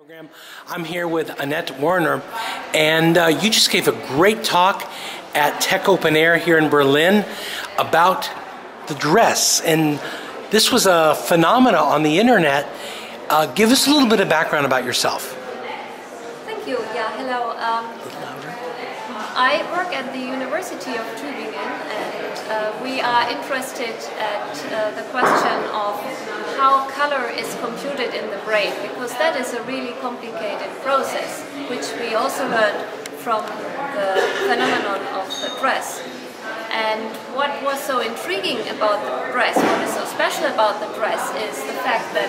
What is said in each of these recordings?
program. I'm here with Annette Werner, and you just gave a great talk at Tech Open Air here in Berlin about the dress, and this was a phenomena on the internet. Give us a little bit of background about yourself. Thank you. Yeah, hello. I work at the University of Tübingen, and we are interested at the question of how color is computed in the brain, because that is a really complicated process, which we also learned from the phenomenon of the dress. And what was so intriguing about the dress, what is so special about the dress, is the fact that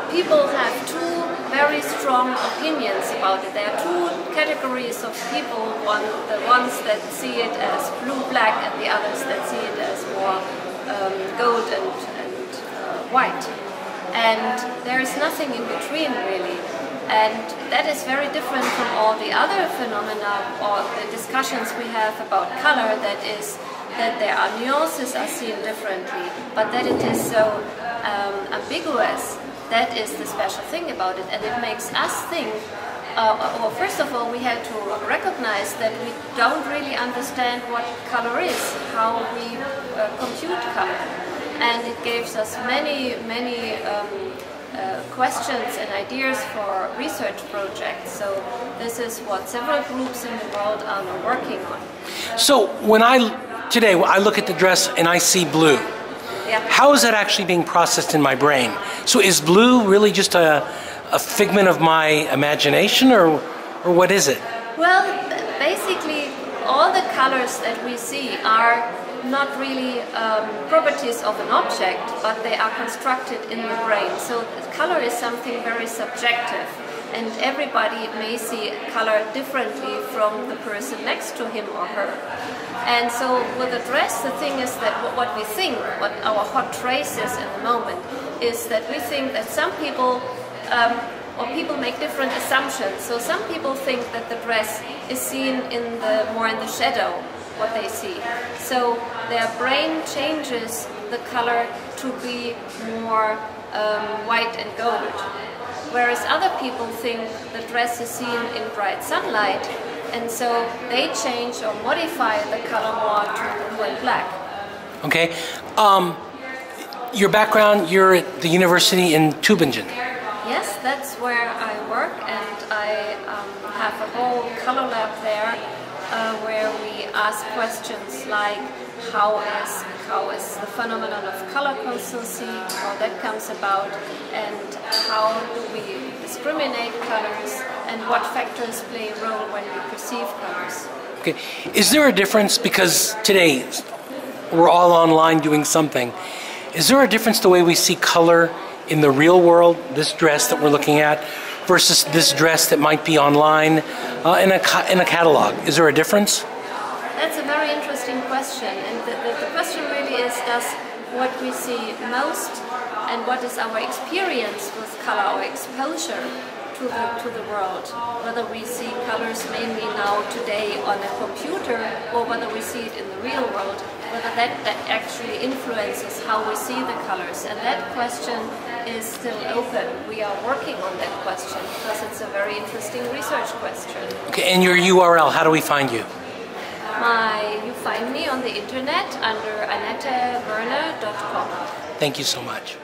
people have two very strong opinions about it. There are two categories of people, the ones that see it as blue-black and the others that see it as more gold and white. And there is nothing in between, really. And that is very different from all the other phenomena or the discussions we have about color, that is that there are nuances are seen differently, but that it is so ambiguous. That is the special thing about it, and it makes us think, well, first of all, we had to recognize that we don't really understand what color is, how we compute color. And it gives us many questions and ideas for research projects. So this is what several groups in the world are now working on. So when today I look at the dress and I see blue, yeah. How is that actually being processed in my brain? So is blue really just a figment of my imagination, or what is it? Well, basically all the colors that we see are not really properties of an object, but they are constructed in the brain. So color is something very subjective, and everybody may see color differently from the person next to him or her. And so with the dress, the thing is that what we think, what our hot trace is in the moment, is that we think that some people or people make different assumptions. So some people think that the dress is seen more in the shadow, what they see. So their brain changes the color to be more white and gold. Whereas other people think the dress is seen in bright sunlight, and so they change or modify the color more to blue and black. Okay. Your background, you're at the university in Tübingen. Yes, that's where I work, and I have a whole color lab there where we ask questions like how is the phenomenon of color constancy, how that comes about, and how do we discriminate colors, and what factors play a role when we perceive colors. Okay. Is there a difference, because today we're all online doing something, is there a difference the way we see color in the real world, this dress that we're looking at, versus this dress that might be online in a catalog? Is there a difference? That's a very interesting question, and the question really is, does what we see most and what is our experience with color, our exposure to the world, whether we see colors mainly now today on a computer or whether we see it in the real world, whether that actually influences how we see the colors. And that question is still open. We are working on that question because it's a very interesting research question. Okay, and your URL, how do we find you? You find me on the internet under AnnetteWerner.com. Thank you so much.